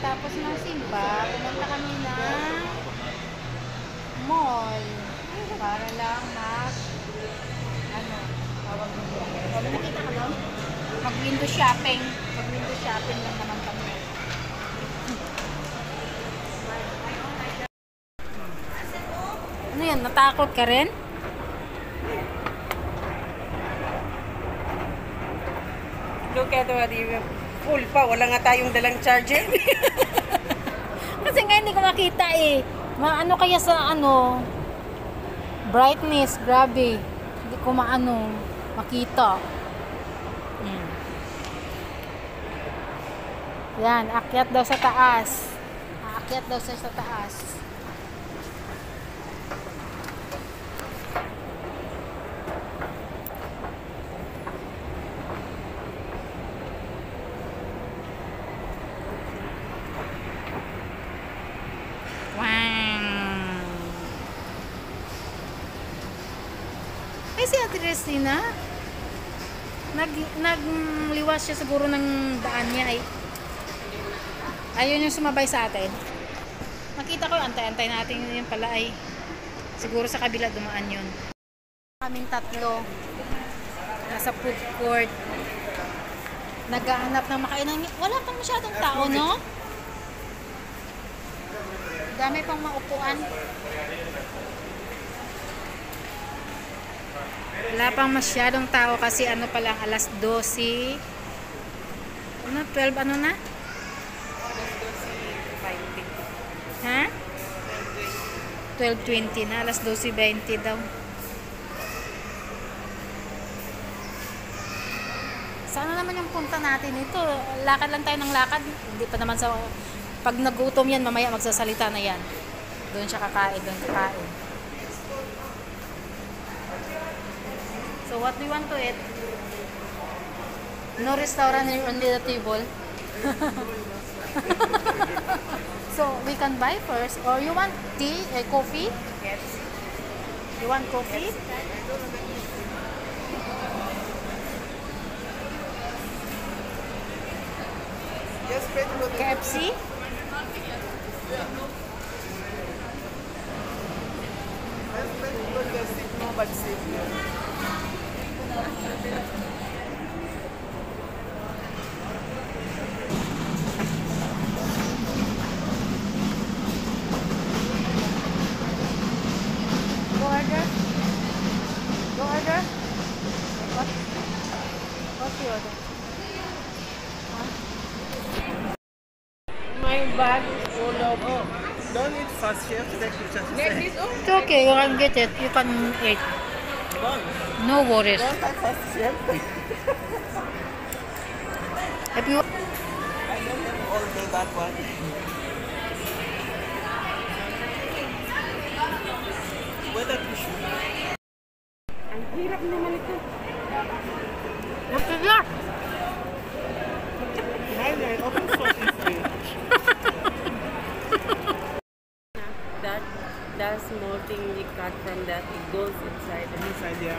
pagkatapos ng simba, pumunta kami ng mall para lang nakita ka doon? Mag-window shopping. Mag-window shopping lang naman kami. Ano yan? Natakot ka rin? Look at what even full pa. Wala nga tayong dalang charger. Kasi nga hindi ko makita eh. Ano kaya sa brightness, grabe. Hindi ko makita. Yan, akyat daw sa taas. Aakyat daw sa taas. Ay, si Ate Cristina, nagliwas siya siguro ng daan niya. Ayun yung sumabay sa atin. Makita ko, antay-antay natin yun pala ay siguro sa kabila dumaan yun. Kaming tatlo nasa food court naghahanap ng makainan. Wala pang masyadong tao, no? Dami pang maupuan. Wala pang masyadong tao kasi pa lang, alas 12. 12 na? Ha? 12:20 na, alas 12:20 daw. Sana naman yung punta natin ito. Lakad lang tayo ng lakad. Hindi pa naman sa... Pag nagutom yan, mamaya magsasalita na yan. Doon siya kakain, So what do you want to eat? No restaurant here, only the table. So we can buy first. Or you want tea, coffee? Yes. You want coffee? Yes, KFC? Go order. What do you order? My bag is full of... Oh, don't eat fast, chef. Take pictures. It's okay, you can get it. You can eat. No worries. Don't have fast, chef. If you... I don't have all day that one. Where that tissue? Ang hirap naman ito. What is that? Open source is free. That small thing you cut from that, it goes inside. Inside, yeah.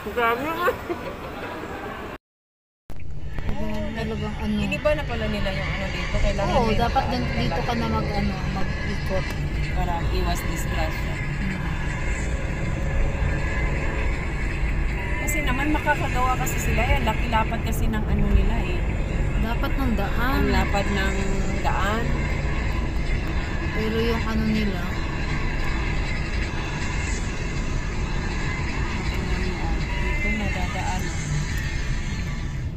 Grabe naman. Talagang Iniba na pala nila yung dito. Kailangan Oo, dapat dito ka na mag-ikot. Para iwas disgrasya. Kasi naman makakagawa kasi sila yan. Laki-lapad kasi ng nila eh. Dapat ng daan. Ang lapad ng daan. Pero yung nila. Dito nadadaan.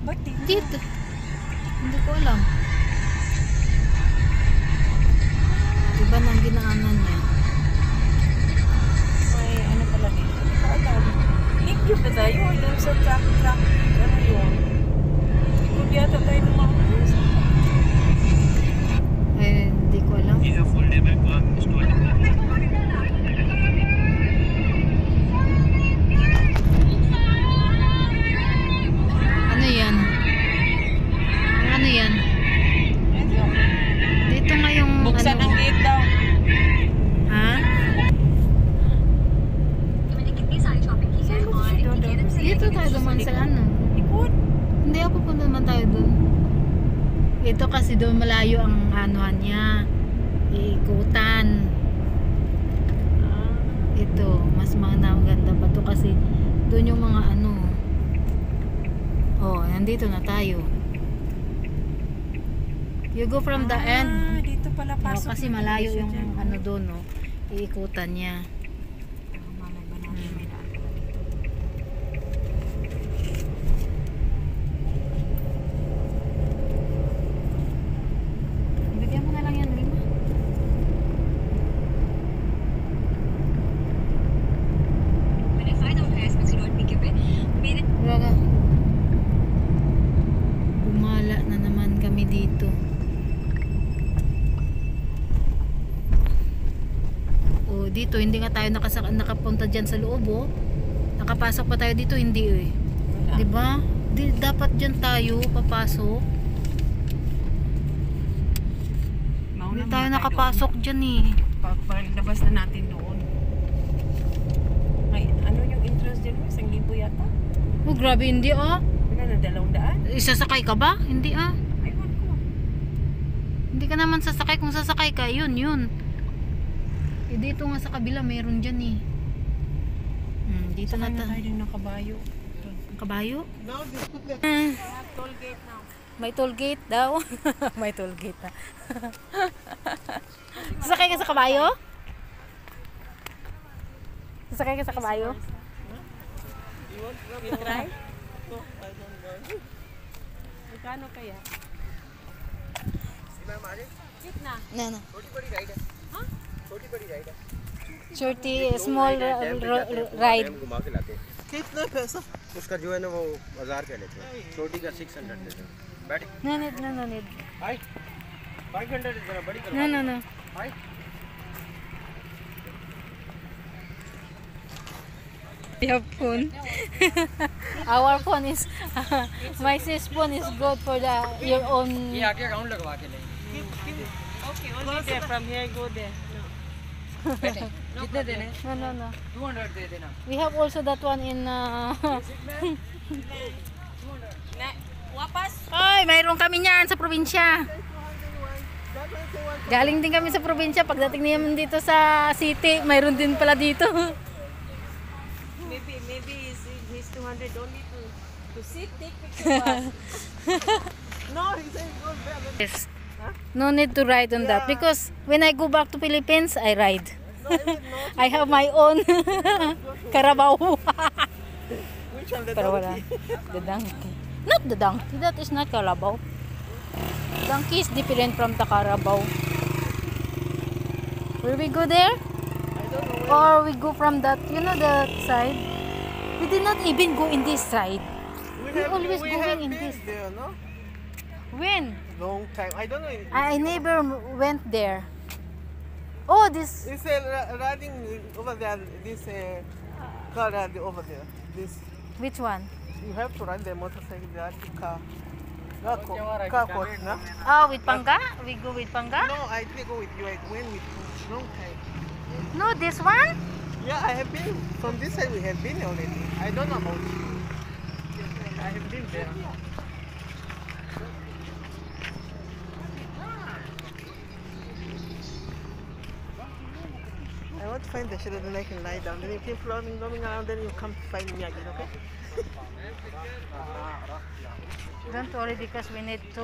Ba't Dito. Hindi ko alam. Diba nang ginaanan niya? May pala dito. Hindi ko alam. Link yun na tayo. Yung sa truck. Ano yun? Ikot yata tayo ng mga Hindi ko alam. Ano yan? Ano yan? Dito nga yung Dito tayo duman sa ano. Ikot. Hindi ako punta naman tayo dun. Ito kasi doon malayo ang anuhan niya. Iikutan. Ito, mas maganda pa to kasi doon yung mga ano. Oh, nandito na tayo. You go from the end. Dito pala No, pasok. kasi malayo yung ano doon, no. Iikutan niya. Malay ba natin may daan pala dito? Bigyan mo na lang yan, 5. Wala. Gumala na naman kami dito. O dito hindi nga tayo nakapunta diyan sa loob, oh. Nakapasok pa tayo dito, hindi eh. Wala. 'Di ba? Dapat diyan tayo papasok. Mauna Hindi muna tayo nakapasok diyan eh. Paglabas na natin doon. May ano yung entrance dyan? 1,000 yata? Oh, grabe hindi ah. Wala na 200. Isasakay ka ba? Hindi ah. Aywan ko. Hindi ka naman sasakay. Kung sasakay ka, yun. Eh, dito nga sa kabila, mayroon dyan eh. Dito na Sakay na tayo. tayo din ng kabayo. Kabayo? Toll gate now. May toll gate daw. May toll gate na. Sasakay ka sa kabayo? Sasakay ka sa kabayo? You try? No, I don't want. Magkano kaya? Kitna? No. छोटी बड़ी राइड है हाँ? छोटी बड़ी राइड है Shorty, small ride. हम घुमा के लाते हैं कितना पैसा उसका जो है ना वो 1000 का लेते हैं छोटी का 600 देते हैं बैठ No need. हाय 500 इतना बड़ी कर No. हाय We have phone. Our phone is my sis phone is good for your own. ये आके अकाउंट लगवा के लेंगे Okay, only there. From here, go there. कितने देने No. 200 दे देना We have also that one in Wapas? Ay, mayroon kami niyan sa probinsya. Galing din kami sa probinsya. Pagdating naman dito sa city, mayroon din pala dito. Maybe he's 200 only to sit, take picture. No, he said go there. Yes. No need to ride on that because when I go back to Philippines, I ride. I have my own Carabao. which one Pero wala. The donkey. Not the donkey. That is not Carabao. Donkey is different from the Carabao. Will we go there? I don't know Or we go from that, that side? We did not even go in this side. We always going in this. there no When? long time I don't know I never went there. Oh, this. it's riding over there this car over there this Which one? you have to ride the motorcycle there car car coach no Oh, with Panga? We go with Panga? no I didn't go with you I went with you long time No, this one? yeah I have been from this side we have been already I don't know about you I have been there I want to find the shelter then I can lie down. Then you keep roaming around, then you come to find me again, okay? Don't worry because we need to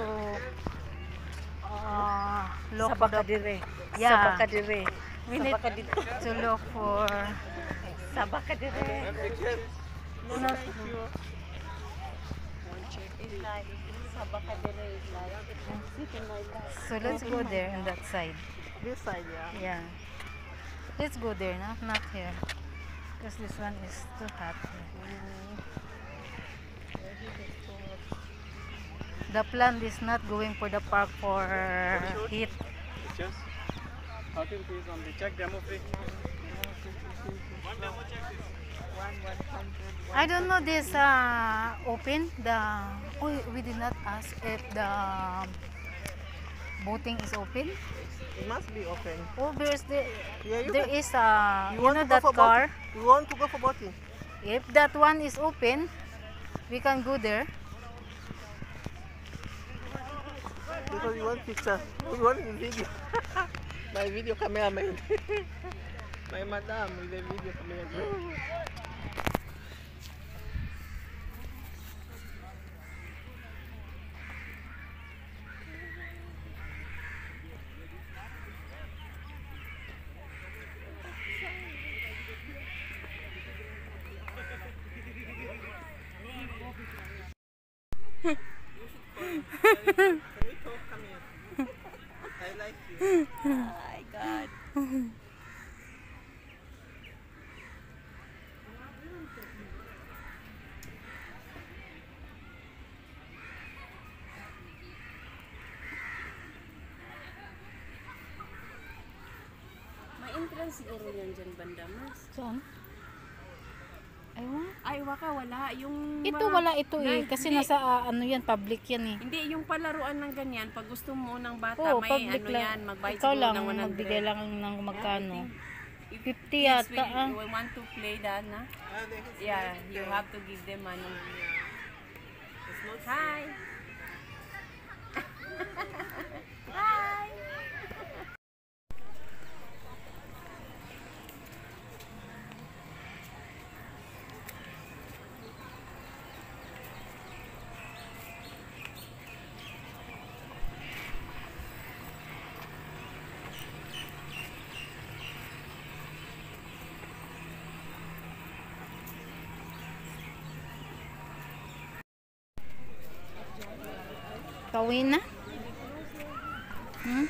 look for the... Yeah. We need to look for... No. So let's go there on that side. This side, yeah. Yeah. Let's go there, no? Not here. Because this one is too hot. The plant is not going for the park for heat. Just 13 piece on the check demo free. I don't know this open. We did not ask if the boating is open. It must be open. Oh, there's Yeah, there is you want to go that for car. boating? You want to go for boating? If that one is open, We can go there. Because you want picture. You want video. My video cameraman. My madam with the video cameraman. Can we talk? Come here. I like you. Oh my God. May entrance siguro yan dyan banda, mas. Saan? Ayun. Ay, waka, wala. Yung Ito mga- wala ito eh. Nay, Kasi hindi. nasa ano yan, public yan eh. Hindi, yung palaruan ng ganyan, pag gusto mo ng bata, Oo, may public ano lang. yan, magbayad Ikaw siguro lang, ng 100. magbigay lang ng magkano. If 50 kids yata ah. will want to play that, na? Yeah, you have to give them money. Hi! Hi! Pauwi na? Hmm?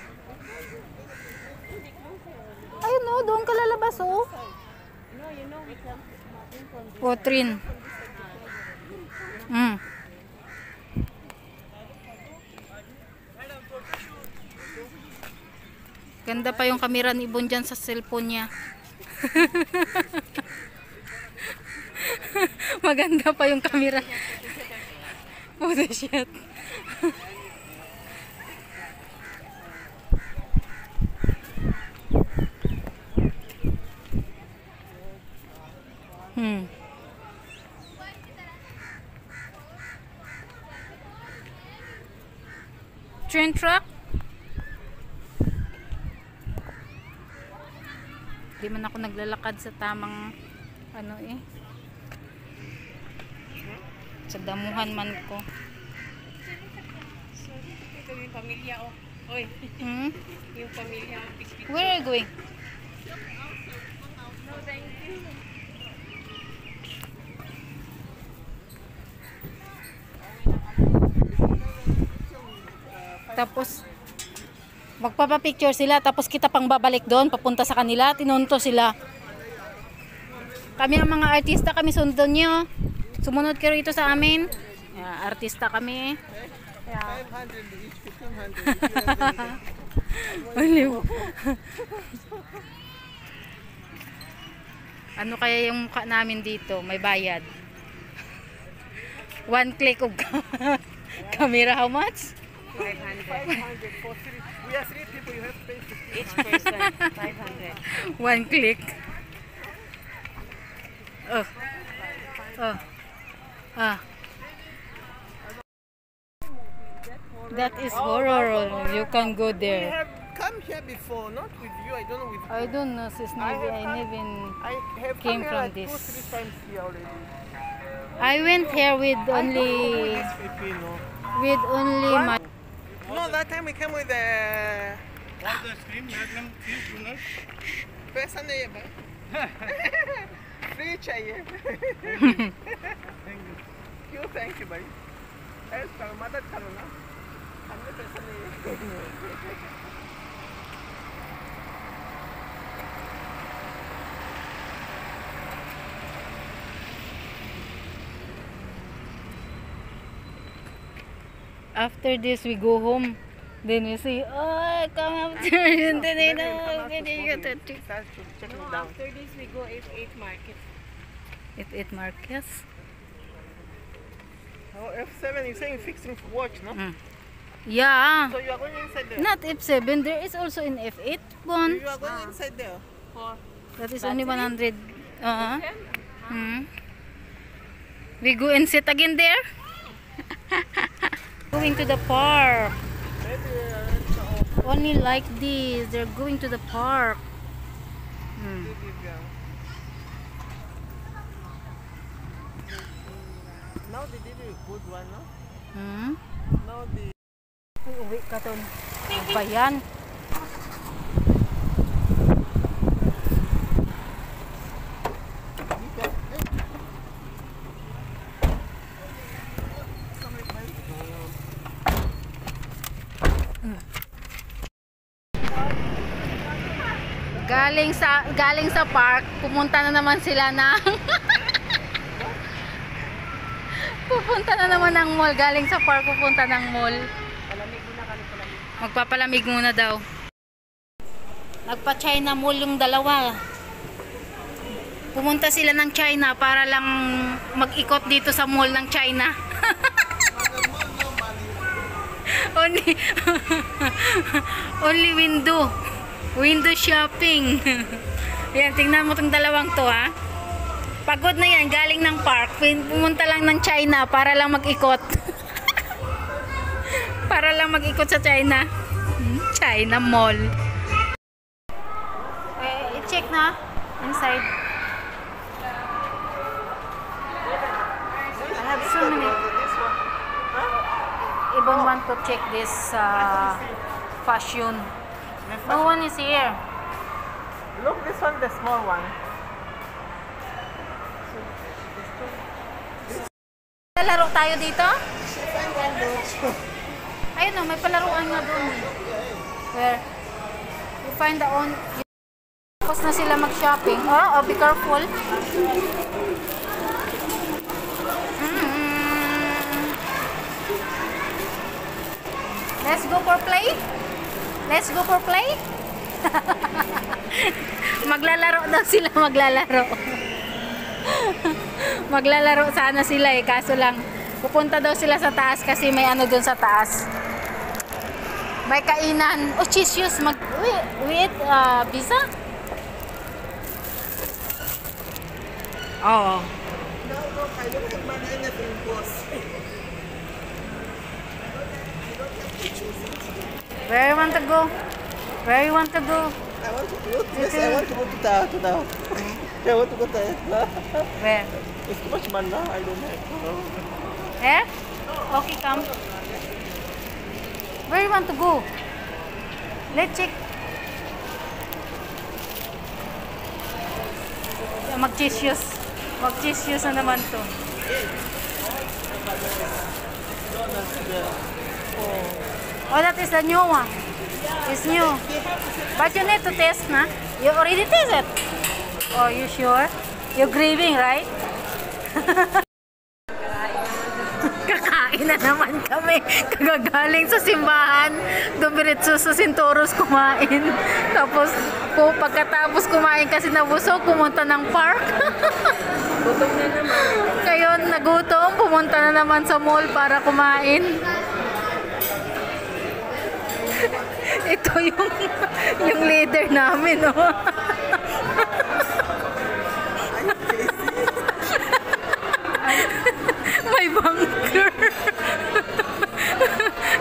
Ayun o, doon ka lalabas o. No, you know, we can Potrin. Hmm. Ganda pa yung kamera ni Ibon dyan sa cellphone niya. Maganda pa yung kamera. Photoshoot. Train truck? Di man ako naglalakad sa tamang ano eh. Sa damuhan man ko. ito yung pamilya, oh. Oy, Hmm? yung pamilya, oh. Where are you going? No, thank you. Tapos magpapapicture sila tapos kita pang babalik doon papunta sa kanila, tinunto sila. Kami ang mga artista, kami sundon nyo. Sumunod kayo rito sa amin. Artista kami. 500 each, 1500. Aliw. Ano kaya yung mukha namin dito? May bayad. 1 click of camera, how much? 500. 500 for three. We are 3 people, you have to pay 15. Each person, 500. 1 click. Oh. Oh. Ah. That is horror. You can go We there. have come here before, not with you. I don't know with you. I don't know, sis Navy. I never. I have Came come from here like this. 2-3 times here already. I went here with only This Filipino. my. No, that time we came with the What the screen? Magnum cheese donut. पैसा नहीं है भाई फ्री चाहिए क्यों thank you भाई हेल्प करो मदद करो ना हमने पैसा नहीं है After this, we go home. Then we say, oh, come after. And then I know. Start checking No, down. after this, we go F8 market. It Marquez. Oh, F7, you're saying fixing watch, no? Yeah. So you are going inside there? Not F7. There is also in F8 one. You are going inside there? For That is only 100. Hmm. We go and sit again there. Going to the park. Only like this. They're going to the park. Now they did a good one, no? Now the Uwi ka ton. Ano ba yan? Galing sa park, pumunta na naman sila ng pupunta na naman ng mall. Galing sa park, pupunta ng mall. Magpapalamig muna daw. Nagpa-China mall yung dalawa. Pumunta sila ng China para lang mag-ikot dito sa mall ng China. only only window shopping. Yan, tingnan mo tong dalawang to, ha. Pagod na yan, galing ng park, pumunta lang ng China para lang mag-ikot. Para lang mag-ikot sa China. China Mall. I-check na inside. I have so many. Ibon want to check this fashion. No one is here. look, this one, the small one. Laro tayo dito? Ayun o, may palaruan nga doon. Where? You find the own. Tapos na sila mag-shopping. Oh, be careful. Let's go for play? Let's go for play? Maglalaro daw sila, maglalaro. Maglalaro sana sila eh, kaso lang pupunta daw sila sa taas kasi may ano dun sa taas. May kainan. Oh, cheese. Wait, visa? Oo. I don't have money anything, boss. Where you want to go? Where you want to go? I want to go to this. I want to go to the I want to go to Where? It's too much money now. I don't have. Here? Okay, come. Where you want to go? Let's check. Mag-cheese na naman to. Oh, that is the new one. It's new. But you need to test, na? You already tasted. Oh, you sure? You're grieving, right? Kakain na naman kami. Kagagaling sa simbahan. Dumiretso sa Sintoros kumain. Tapos, pagkatapos kumain kasi nabusog, pumunta ng park. Gutom na naman. Ngayon, nagutom, pumunta na naman sa mall para kumain. Ito yung leader namin, oh. May bunker.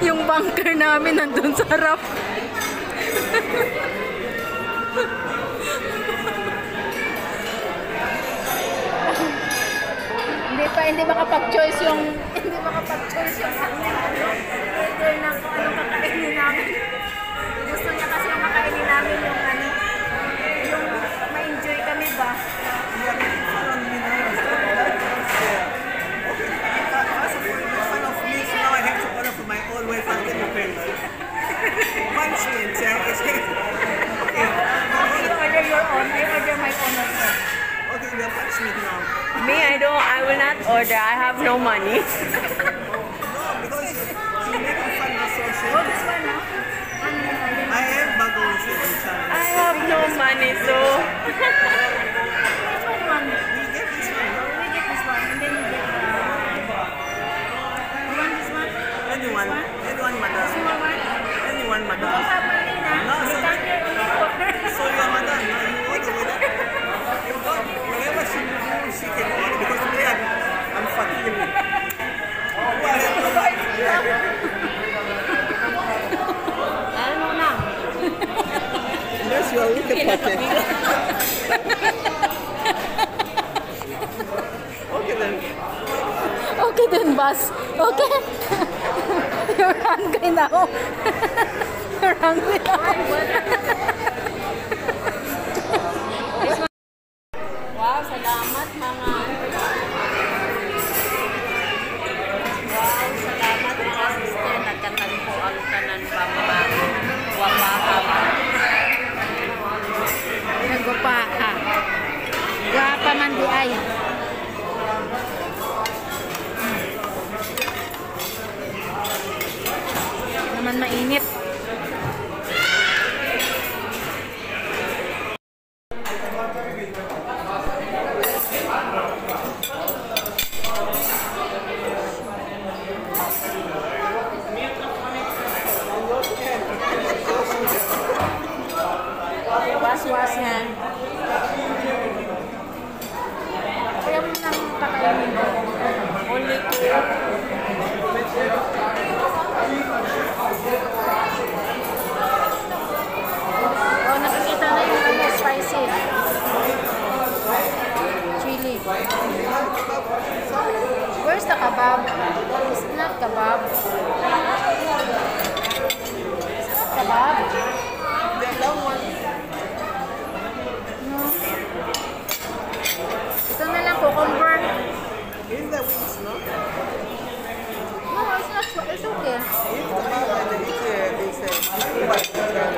Yung bunker namin nandun sa harap. Hindi makapag-choice yung leader na kung anong kakainin namin. Gusto niya kasi yung makainin namin yung ma-enjoy kami ba? Me, I will not order. I have no money. I have no money, so. Anyone, madam. No, so you are madam. No, you order with that. Whenever she can order, because today I'm fat. Okay then. Okay din, boss. Okay. You're hungry now. You're hungry now. Wow, salamat mga. Wow, salamat mga assistant. Nagkatan po ang tanan pa mga wapahaba. Nagwapaha. Gwapa man di ay. Naman mainit. Was hand. Kaya mo nang kakainin ko. Only two. Oh, nakikita na yung ano, spicy. Chili. Where's the kebab? It's not kebab. It's not kebab. The long one. No. Ito na lang, cucumber. This is the wings, no? No, it's not. It's okay. This is the big one and this white color.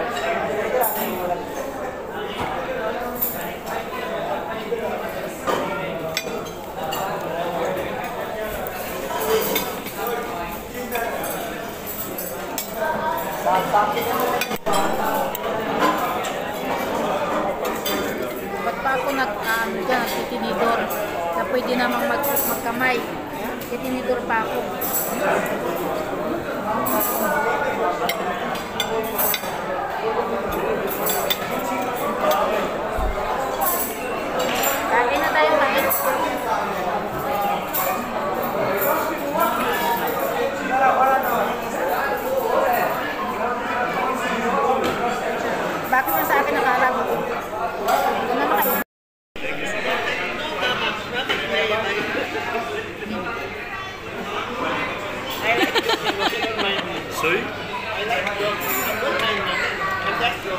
Ba't pa ako nagtitinidor na pwede namang magkamay. Titinidor pa ako. Kain na tayo, kain. Bakit na sa akin nakarag? Ito na makain. Sorry? I like your